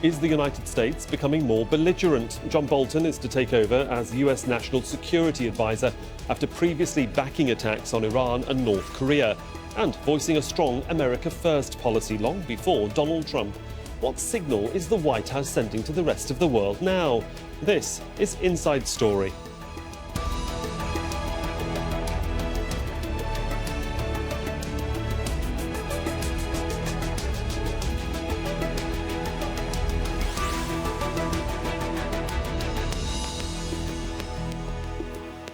Is the United States becoming more belligerent? John Bolton is to take over as US National Security Advisor after previously backing attacks on Iran and North Korea and voicing a strong America First policy long before Donald Trump. What signal is the White House sending to the rest of the world now? This is Inside Story.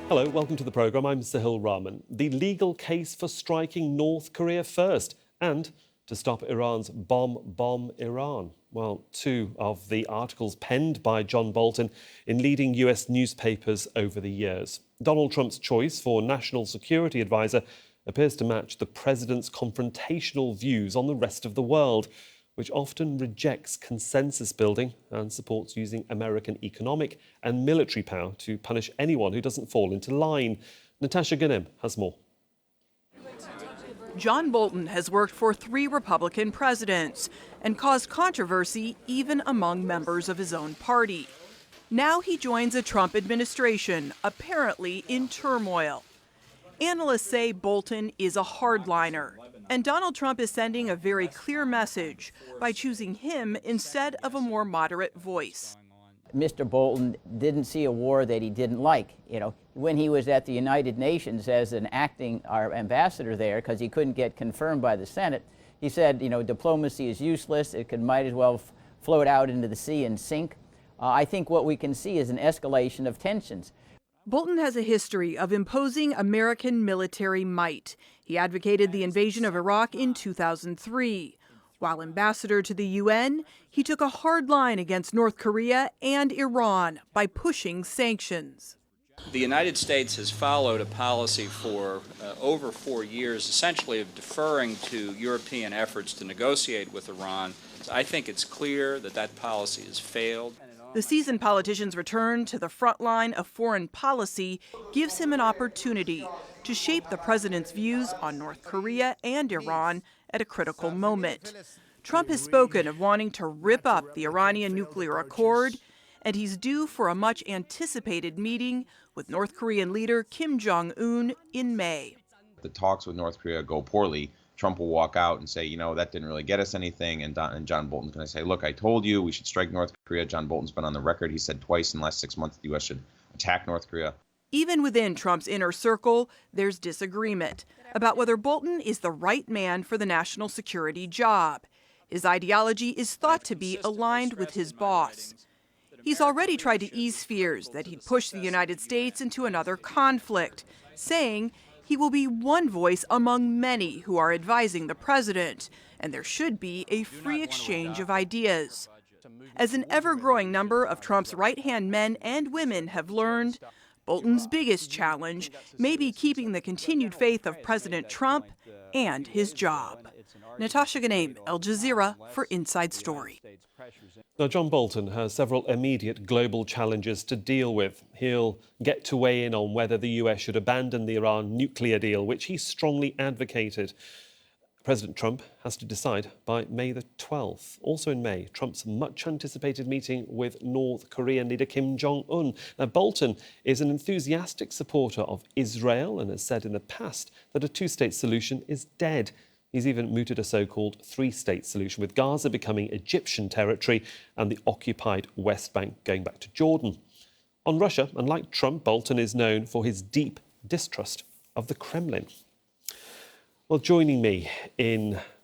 Hello, welcome to the programme. I'm Sohail Rahman. The legal case for striking North Korea first and to stop Iran's bomb Iran. Well, two of the articles penned by John Bolton in leading US newspapers over the years. Donald Trump's choice for National Security Advisor appears to match the president's confrontational views on the rest of the world, which often rejects consensus building and supports using American economic and military power to punish anyone who doesn't fall into line. Natasha Ganim has more. John Bolton has worked for 3 Republican presidents and caused controversy even among members of his own party. Now he joins a Trump administration, apparently in turmoil. Analysts say Bolton is a hardliner, and Donald Trump is sending a very clear message by choosing him instead of a more moderate voice. Mr. Bolton didn't see a war that he didn't like. When he was at the United Nations as an acting our ambassador there, because he couldn't get confirmed by the Senate, he said, diplomacy is useless. It might as well float out into the sea and sink. I think what we can see is an escalation of tensions. Bolton has a history of imposing American military might. He advocated the invasion of Iraq in 2003. While ambassador to the UN, he took a hard line against North Korea and Iran by pushing sanctions. The United States has followed a policy for over 4 years, essentially of deferring to European efforts to negotiate with Iran. I think it's clear that that policy has failed. The seasoned politician's return to the front line of foreign policy gives him an opportunity to shape the president's views on North Korea and Iran at a critical moment. Trump has spoken of wanting to rip up the Iranian nuclear accord, and he's due for a much anticipated meeting with North Korean leader Kim Jong-un in May. The talks with North Korea go poorly. Trump will walk out and say, that didn't really get us anything. And John Bolton's going to say, look, I told you we should strike North Korea. John Bolton's been on the record. He said twice in the last 6 months the U.S. should attack North Korea. Even within Trump's inner circle, there's disagreement about whether Bolton is the right man for the national security job. His ideology is thought to be aligned with his boss. He's already tried to ease fears that he'd push the United States into another conflict, saying he will be one voice among many who are advising the president, and there should be a free exchange of ideas. As an ever-growing number of Trump's right-hand men and women have learned, Bolton's biggest challenge may be keeping the continued faith of President Trump and his job. Natasha Ganem, Al Jazeera for Inside Story. Now, John Bolton has several immediate global challenges to deal with. He'll get to weigh in on whether the US should abandon the Iran nuclear deal, which he strongly advocated. President Trump has to decide by May the 12th. Also in May, Trump's much-anticipated meeting with North Korean leader Kim Jong-un. Now, Bolton is an enthusiastic supporter of Israel and has said in the past that a two-state solution is dead. He's even mooted a so-called three-state solution, with Gaza becoming Egyptian territory and the occupied West Bank going back to Jordan. On Russia, unlike Trump, Bolton is known for his deep distrust of the Kremlin. Well, joining me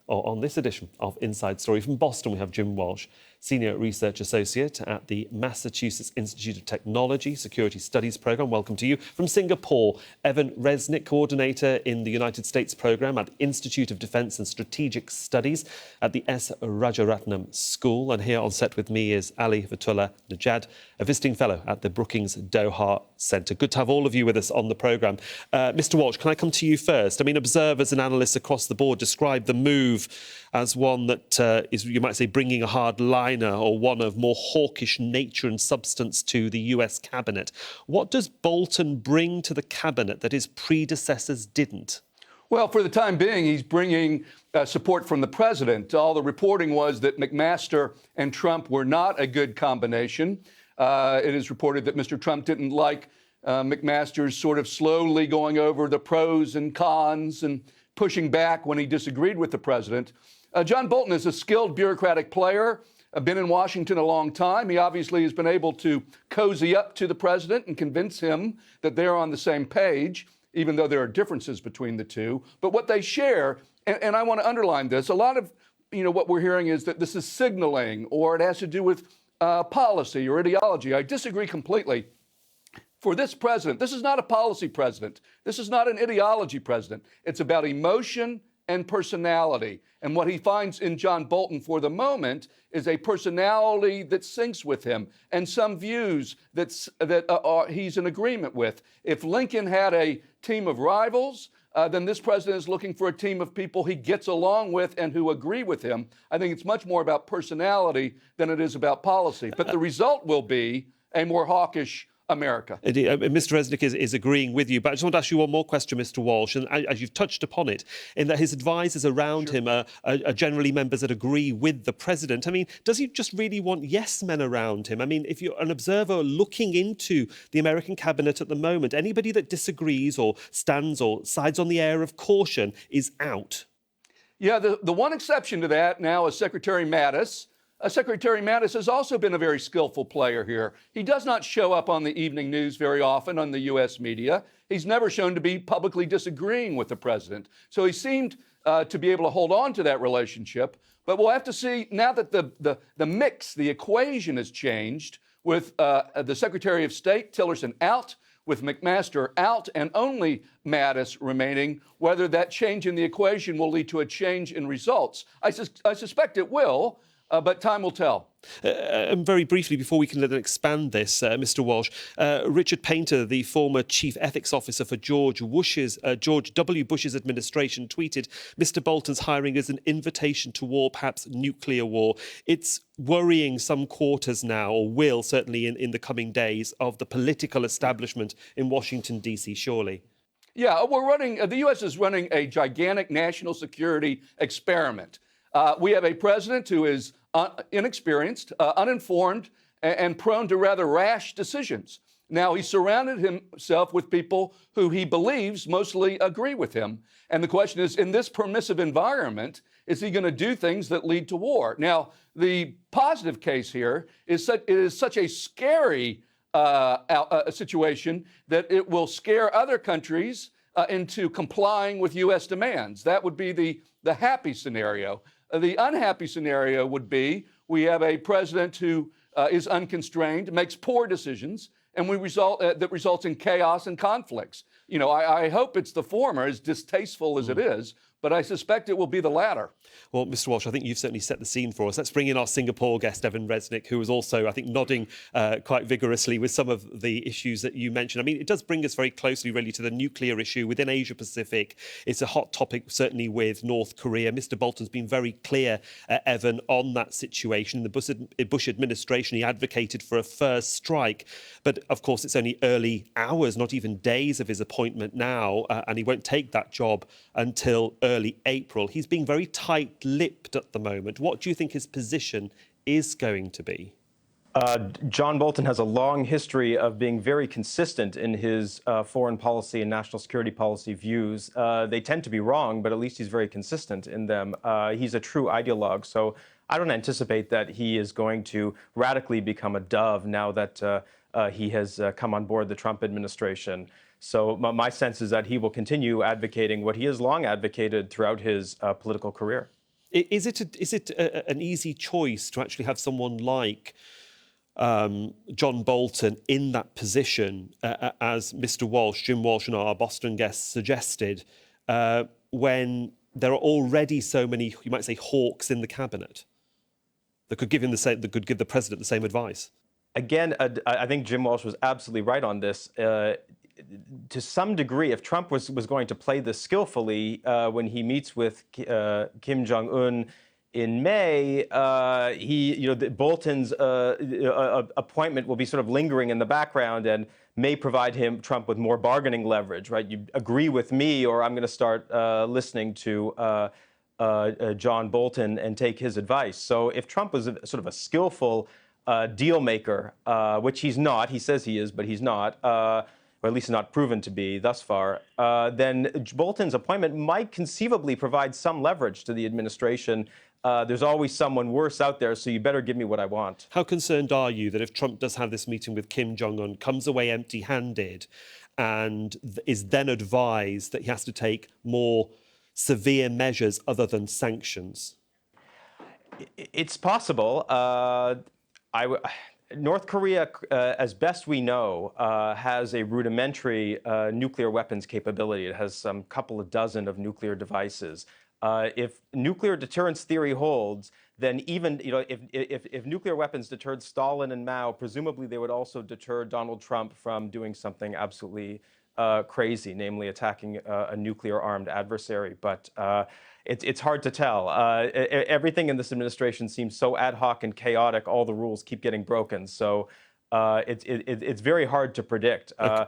on this edition of Inside Story from Boston, we have Jim Walsh, Senior Research Associate at the Massachusetts Institute of Technology Security Studies Programme. Welcome to you. From Singapore, Evan Resnick, Coordinator in the United States Programme at Institute of Defence and Strategic Studies at the S. Rajaratnam School. And here on set with me is Ali Fatullah Najad, a visiting fellow at the Brookings Doha Centre. Good to have all of you with us on the programme. Mr. Walsh, can I come to you first? I mean, observers and analysts across the board describe the move as one that is, you might say, bringing a hard liner or one of more hawkish nature and substance to the US cabinet. What does Bolton bring to the cabinet that his predecessors didn't? Well, for the time being, he's bringing support from the president. All the reporting was that McMaster and Trump were not a good combination. It is reported that Mr. Trump didn't like McMaster's sort of slowly going over the pros and cons and pushing back when he disagreed with the president. John Bolton is a skilled bureaucratic player, been in Washington a long time. He obviously has been able to cozy up to the president and convince him that they're on the same page, even though there are differences between the two. But what they share, and I want to underline this, a lot of what we're hearing is that this is signaling or it has to do with policy or ideology. I disagree completely. For this president, this is not a policy president. This is not an ideology president. It's about emotion and personality. And what he finds in John Bolton for the moment is a personality that syncs with him and some views that he's in agreement with. If Lincoln had a team of rivals, then this president is looking for a team of people he gets along with and who agree with him. I think it's much more about personality than it is about policy. But the result will be a more hawkish America. Mr. Resnick is agreeing with you, but I just want to ask you one more question, Mr. Walsh, and as you've touched upon it, in that his advisors around him are generally members that agree with the president. I mean, does he just really want yes men around him? I mean, if you're an observer looking into the American cabinet at the moment, anybody that disagrees or stands or sides on the air of caution is out. Yeah, the one exception to that now is Secretary Mattis. Secretary Mattis has also been a very skillful player here. He does not show up on the evening news very often on the U.S. media. He's never shown to be publicly disagreeing with the president. So he seemed to be able to hold on to that relationship. But we'll have to see now that the mix, the equation has changed with the Secretary of State, Tillerson, out, with McMaster out and only Mattis remaining, whether that change in the equation will lead to a change in results. I suspect it will. But time will tell. And very briefly, before we can let them expand this, Mr. Walsh, Richard Painter, the former chief ethics officer for George W. Bush's administration, tweeted, "Mr. Bolton's hiring is an invitation to war, perhaps nuclear war." It's worrying some quarters now, or will certainly in the coming days, of the political establishment in Washington, D.C., surely. Yeah, the U.S. is running a gigantic national security experiment. We have a president who is inexperienced, uninformed, and prone to rather rash decisions. Now, he surrounded himself with people who he believes mostly agree with him. And the question is, in this permissive environment, is he going to do things that lead to war? Now, the positive case here is it is such a scary situation that it will scare other countries into complying with U.S. demands. That would be the happy scenario. The unhappy scenario would be we have a president who is unconstrained, makes poor decisions, and that results in chaos and conflicts. I hope it's the former, as distasteful as it is, but I suspect it will be the latter. Well, Mr. Walsh, I think you've certainly set the scene for us. Let's bring in our Singapore guest, Evan Resnick, who was also, I think, nodding quite vigorously with some of the issues that you mentioned. I mean, it does bring us very closely, really, to the nuclear issue within Asia-Pacific. It's a hot topic, certainly, with North Korea. Mr. Bolton's been very clear, Evan, on that situation. In the Bush administration, he advocated for a first strike. But, of course, it's only early hours, not even days of his appointment now, and he won't take that job until early April. He's being very tight-lipped at the moment. What do you think his position is going to be? John Bolton has a long history of being very consistent in his foreign policy and national security policy views. They tend to be wrong, but at least he's very consistent in them. He's a true ideologue, so I don't anticipate that he is going to radically become a dove now that he has come on board the Trump administration. So my sense is that he will continue advocating what he has long advocated throughout his political career. Is it an easy choice to actually have someone like John Bolton in that position, as Mr. Walsh, Jim Walsh, and our Boston guest suggested, when there are already so many, you might say, hawks in the cabinet that could give the president the same advice? Again, I think Jim Walsh was absolutely right on this. To some degree, if Trump was going to play this skillfully when he meets with Kim Jong-un in May, Bolton's appointment will be sort of lingering in the background and may provide Trump with more bargaining leverage, right? You agree with me, or I'm going to start listening to John Bolton and take his advice. So if Trump was sort of a skillful deal maker, which he's not, he says he is, but he's not, or at least not proven to be thus far, then Bolton's appointment might conceivably provide some leverage to the administration. There's always someone worse out there, so you better give me what I want. How concerned are you that if Trump does have this meeting with Kim Jong-un, comes away empty-handed, and is then advised that he has to take more severe measures other than sanctions? It's possible. North Korea, as best we know, has a rudimentary nuclear weapons capability. It has some couple of dozen of nuclear devices. If nuclear deterrence theory holds, then even if nuclear weapons deterred Stalin and Mao, presumably they would also deter Donald Trump from doing something absolutely crazy, namely attacking a nuclear-armed adversary. But it's hard to tell. Everything in this administration seems so ad hoc and chaotic. All the rules keep getting broken. So it's very hard to predict. Okay.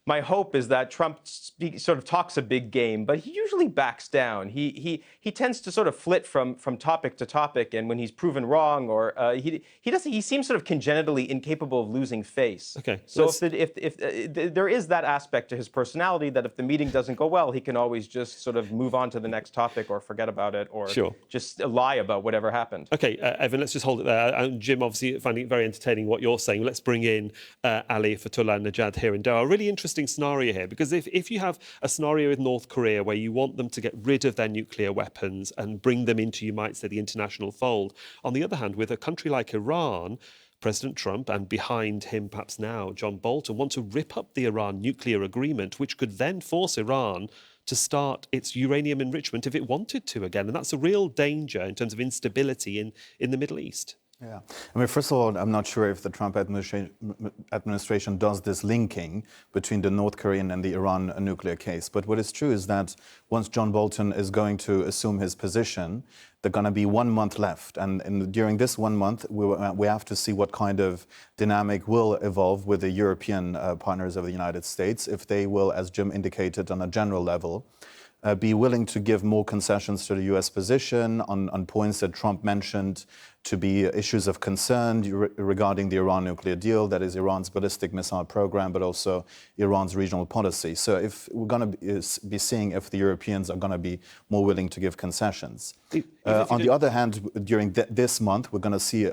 My hope is that Trump sort of talks a big game, but he usually backs down. He tends to sort of flit from topic to topic, and when he's proven wrong, or he seems sort of congenitally incapable of losing face. Okay. So if there is that aspect to his personality, that if the meeting doesn't go well, he can always just sort of move on to the next topic, or forget about it, or just lie about whatever happened. Okay, Evan, let's just hold it there. And Jim, obviously finding it very entertaining what you're saying. Let's bring in Ali Fatullah Najad here in Doha. A really interesting scenario here, because if you have a scenario with North Korea where you want them to get rid of their nuclear weapons and bring them into, you might say, the international fold. On the other hand, with a country like Iran, President Trump, and behind him perhaps now John Bolton, want to rip up the Iran nuclear agreement, which could then force Iran to start its uranium enrichment if it wanted to again. And that's a real danger in terms of instability in the Middle East. Yeah. I mean, first of all, I'm not sure if the Trump administration does this linking between the North Korean and the Iran nuclear case. But what is true is that once John Bolton is going to assume his position, there's going to be 1 month left. And during this 1 month, we have to see what kind of dynamic will evolve with the European partners of the United States, if they will, as Jim indicated, on a general level, be willing to give more concessions to the U.S. position on points that Trump mentioned to be issues of concern regarding the Iran nuclear deal, that is Iran's ballistic missile program, but also Iran's regional policy. So if we're going to be seeing if the Europeans are going to be more willing to give concessions. On the other hand, during this month, we're going to see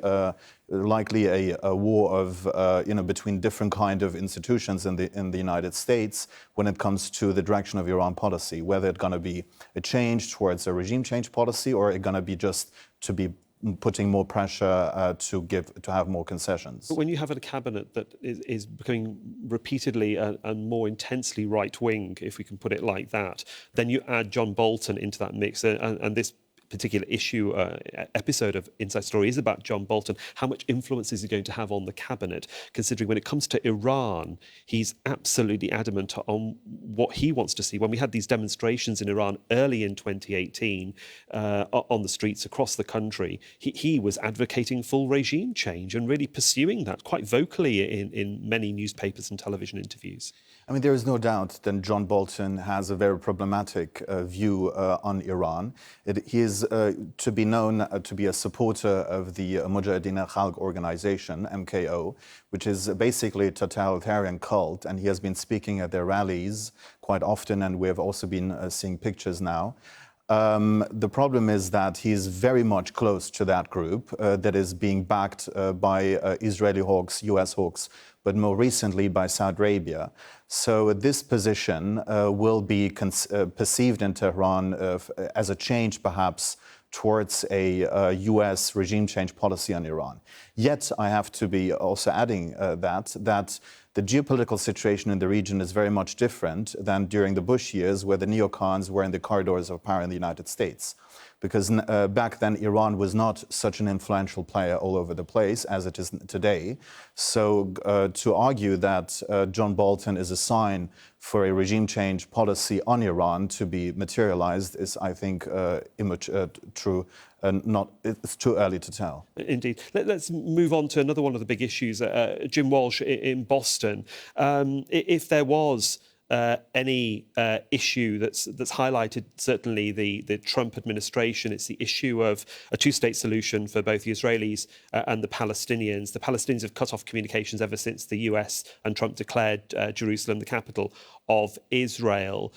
likely a war of between different kind of institutions in the United States when it comes to the direction of Iran policy, whether it's going to be a change towards a regime change policy, or it's going to be just to be putting more pressure to have more concessions. But when you have a cabinet that is becoming repeatedly and more intensely right-wing, if we can put it like that, then you add John Bolton into that mix, and this particular episode of Inside Story is about John Bolton. How much influence is he going to have on the cabinet, considering when it comes to Iran, he's absolutely adamant on what he wants to see. When we had these demonstrations in Iran early in 2018 on the streets across the country, he was advocating full regime change and really pursuing that quite vocally in many newspapers and television interviews. I mean, there is no doubt that John Bolton has a very problematic view on Iran. He is to be known to be a supporter of the Mujahideen al-Khalq organization, MKO, which is basically a totalitarian cult, and he has been speaking at their rallies quite often, and we have also been seeing pictures now. The problem is that he's very much close to that group that is being backed by Israeli hawks, US hawks, but more recently by Saudi Arabia. So this position will be perceived in Tehran as a change, perhaps, towards a US regime change policy on Iran. Yet I have to be also adding that the geopolitical situation in the region is very much different than during the Bush years, where the neocons were in the corridors of power in the United States. Because back then, Iran was not such an influential player all over the place as it is today. So to argue that John Bolton is a sign for a regime change policy on Iran to be materialized is, I think, true. It's too early to tell. Indeed. Let's move on to another one of the big issues. Jim Walsh in Boston. If there was any issue that's highlighted, certainly the Trump administration, it's the issue of a two-state solution for both the Israelis and the Palestinians. The Palestinians have cut off communications ever since the US and Trump declared Jerusalem the capital of Israel.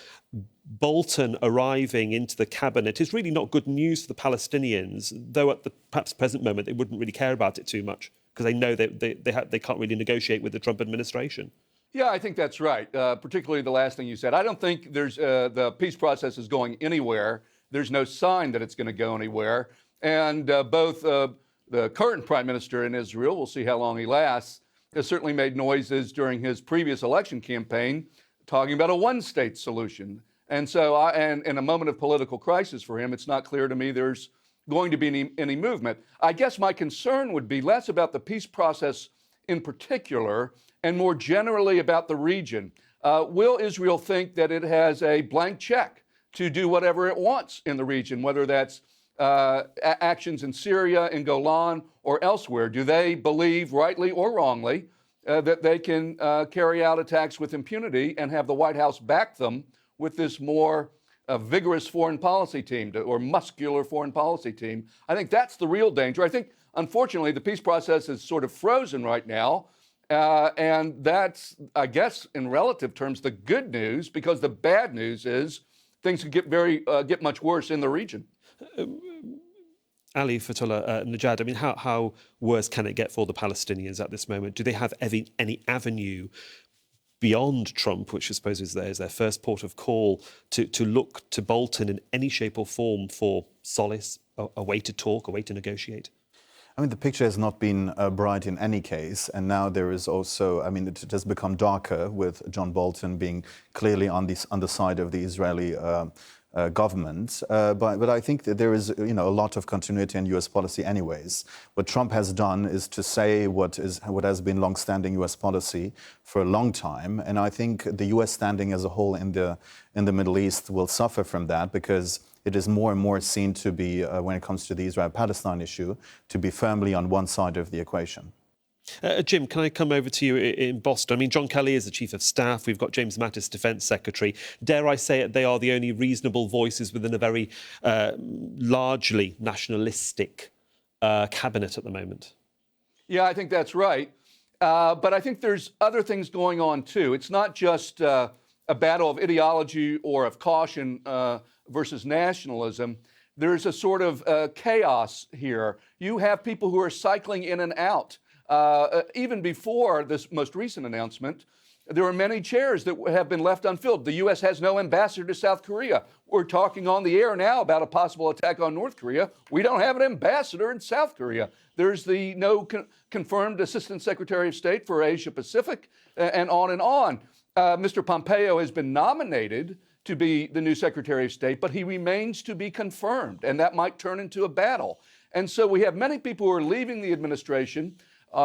Bolton arriving into the cabinet is really not good news for the Palestinians, though at the perhaps present moment they wouldn't really care about it too much because they know they can't really negotiate with the Trump administration. Yeah, I think that's right, particularly the last thing you said. I don't think there's the peace process is going anywhere. There's no sign that it's going to go anywhere. And both the current prime minister in Israel, we'll see how long he lasts, has certainly made noises during his previous election campaign talking about a one-state solution. And so, and in a moment of political crisis for him, it's not clear to me there's going to be any movement. I guess my concern would be less about the peace process in particular and more generally about the region. Will Israel think that it has a blank check to do whatever it wants in the region, whether that's actions in Syria, in Golan, or elsewhere? Do they believe, rightly or wrongly, that they can carry out attacks with impunity and have the White House back them with this more vigorous foreign policy team or muscular foreign policy team? I think that's the real danger. I think, unfortunately, the peace process is sort of frozen right now. And that's, I guess, in relative terms, the good news, because the bad news is things could get much worse in the region. Ali Fatullah Najad, I mean, how worse can it get for the Palestinians at this moment? Do they have any avenue beyond Trump, which I suppose is their first port of call, to look to Bolton in any shape or form for solace, a way to talk, a way to negotiate? I mean, the picture has not been bright in any case, and now there is also, I mean, it has become darker with John Bolton being clearly on the side of the Israeli government. But I think that there is, a lot of continuity in U.S. policy anyways. What Trump has done is to say what has been long-standing U.S. policy for a long time, and I think the U.S. standing as a whole in the Middle East will suffer from that because it is more and more seen to be, when it comes to the Israel-Palestine issue, to be firmly on one side of the equation. Jim, can I come over to you in Boston? I mean, John Kelly is the Chief of Staff. We've got James Mattis, Defence Secretary. Dare I say it, they are the only reasonable voices within a very largely nationalistic cabinet at the moment. Yeah, I think that's right. But I think there's other things going on, too. It's not just a battle of ideology or of caution versus nationalism. There's a sort of chaos here. You have people who are cycling in and out. Even before this most recent announcement, there are many chairs that have been left unfilled. The U.S. has no ambassador to South Korea. We're talking on the air now about a possible attack on North Korea. We don't have an ambassador in South Korea. There's the confirmed Assistant Secretary of State for Asia Pacific, and on and on. Mr. Pompeo has been nominated to be the new Secretary of State, but he remains to be confirmed, and that might turn into a battle. And so we have many people who are leaving the administration.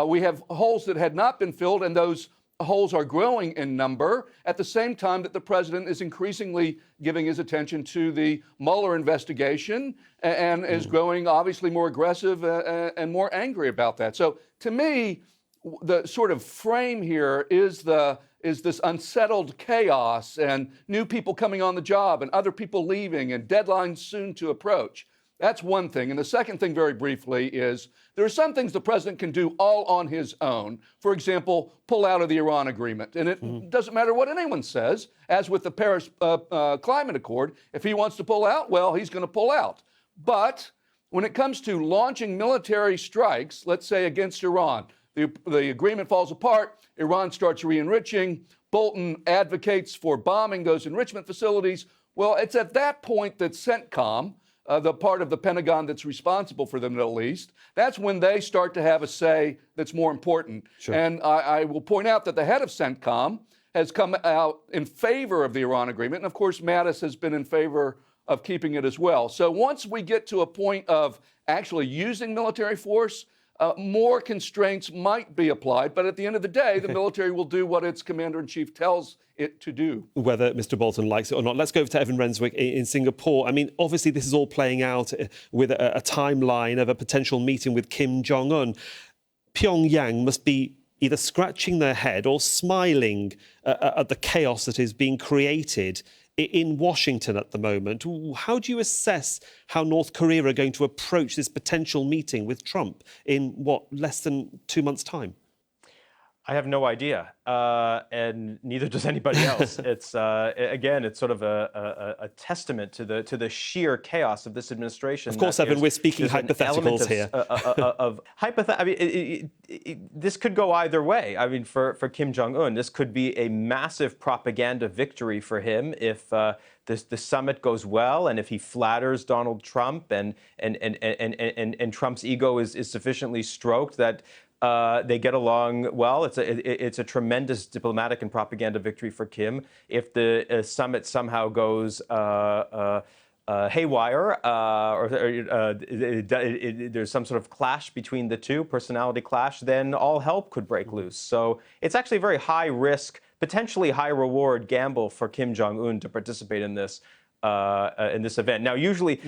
We have holes that had not been filled, and those holes are growing in number at the same time that the president is increasingly giving his attention to the Mueller investigation and is growing obviously more aggressive and more angry about that. So to me, the sort of frame here is this unsettled chaos and new people coming on the job and other people leaving and deadlines soon to approach. That's one thing. And the second thing, very briefly, is there are some things the president can do all on his own. For example, pull out of the Iran agreement. And it doesn't matter what anyone says, as with the Paris Climate Accord. If he wants to pull out, well, he's going to pull out. But when it comes to launching military strikes, let's say against Iran, the agreement falls apart, Iran starts re-enriching, Bolton advocates for bombing those enrichment facilities. Well, it's at that point that CENTCOM, the part of the Pentagon that's responsible for the Middle East, that's when they start to have a say that's more important. Sure. And I will point out that the head of CENTCOM has come out in favor of the Iran agreement. And of course, Mattis has been in favor of keeping it as well. So once we get to a point of actually using military force, more constraints might be applied, but at the end of the day, the military will do what its commander-in-chief tells it to do. Whether Mr. Bolton likes it or not. Let's go over to Evan Renswick in Singapore. I mean, obviously, this is all playing out with a timeline of a potential meeting with Kim Jong-un. Pyongyang must be either scratching their head or smiling at the chaos that is being created in Washington at the moment. How do you assess how North Korea are going to approach this potential meeting with Trump in, less than 2 months' time? I have no idea, and neither does anybody else. It's again, it's sort of a testament to the sheer chaos of this administration. Of course, Evan, we're speaking hypotheticals here. I mean, this could go either way. I mean, for Kim Jong-un, this could be a massive propaganda victory for him if the summit goes well, and if he flatters Donald Trump, and Trump's ego is sufficiently stroked that they get along well. It's a tremendous diplomatic and propaganda victory for Kim. If the summit somehow goes haywire, or there's some sort of clash between the two, personality clash, then all hell could break loose. So it's actually a very high risk, potentially high reward gamble for Kim Jong-un to participate in this event. Now, usually,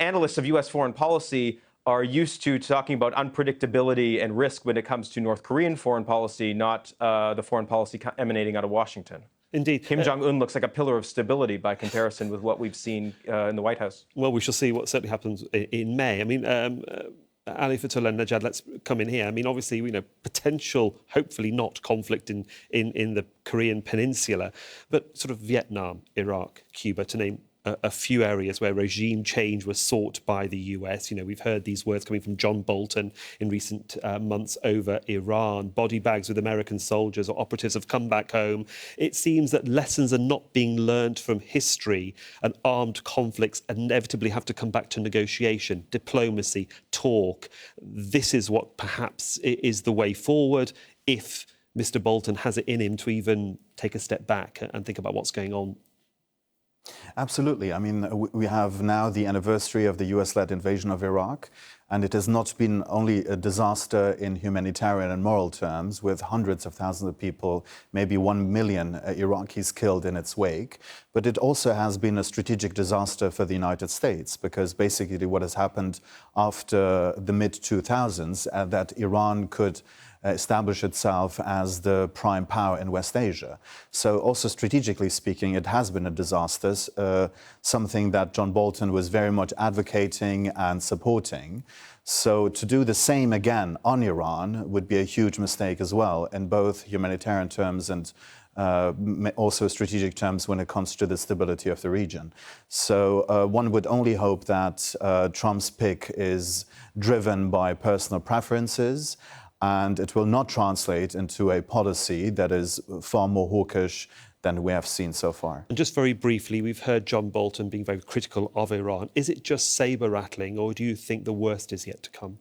analysts of U.S. foreign policy are used to talking about unpredictability and risk when it comes to North Korean foreign policy, not the foreign policy emanating out of Washington. Indeed. Kim Jong-un looks like a pillar of stability by comparison with what we've seen in the White House. Well, we shall see what certainly happens in May. I mean, Ali, Fatullah and Najad, let's come in here. I mean, obviously, potential, hopefully not conflict in the Korean peninsula, but sort of Vietnam, Iraq, Cuba, to name a few areas where regime change was sought by the US. We've heard these words coming from John Bolton in recent months over Iran. Body bags with American soldiers or operatives have come back home. It seems that lessons are not being learned from history, and armed conflicts inevitably have to come back to negotiation, diplomacy, talk. This is what perhaps is the way forward if Mr. Bolton has it in him to even take a step back and think about what's going on. Absolutely. I mean, we have now the anniversary of the US-led invasion of Iraq, and it has not been only a disaster in humanitarian and moral terms, with hundreds of thousands of people, maybe 1 million Iraqis killed in its wake, but it also has been a strategic disaster for the United States, because basically what has happened after the mid-2000s, that Iran could establish itself as the prime power in West Asia. So also strategically speaking, it has been a disaster, something that John Bolton was very much advocating and supporting. So to do the same again on Iran would be a huge mistake as well, in both humanitarian terms and also strategic terms when it comes to the stability of the region. So one would only hope that Trump's pick is driven by personal preferences, and it will not translate into a policy that is far more hawkish than we have seen so far. And just very briefly, we've heard John Bolton being very critical of Iran. Is it just saber-rattling, or do you think the worst is yet to come?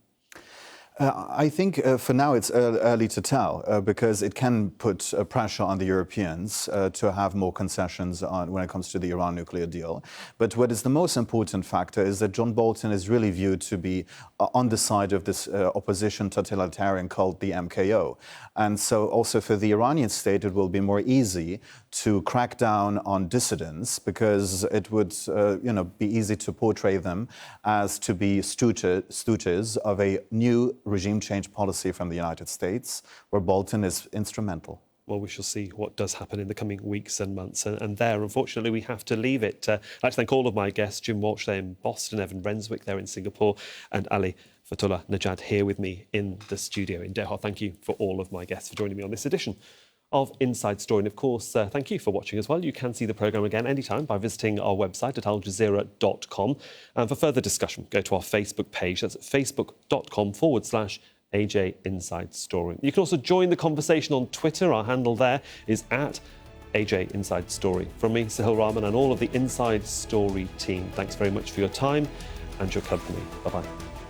I think for now it's early to tell, because it can put pressure on the Europeans to have more concessions when it comes to the Iran nuclear deal. But what is the most important factor is that John Bolton is really viewed to be on the side of this opposition totalitarian cult, the MKO. And so also for the Iranian state, it will be more easy to crack down on dissidents, because it would be easy to portray them as to be stooges of a new regime change policy from the United States, where Bolton is instrumental. Well, we shall see what does happen in the coming weeks and months. And there, unfortunately, we have to leave it. I'd like to thank all of my guests, Jim Walsh there in Boston, Evan Renswick there in Singapore, and Ali Fatullah Najad here with me in the studio in Doha. Thank you for all of my guests for joining me on this edition of Inside Story. And of course, thank you for watching as well. You can see the programme again anytime by visiting our website at aljazeera.com. And for further discussion, go to our Facebook page. That's facebook.com/AJ Inside Story. You can also join the conversation on Twitter. Our handle there is AJ Inside Story. From me, Sohail Rahman, and all of the Inside Story team, thanks very much for your time and your company. Bye-bye.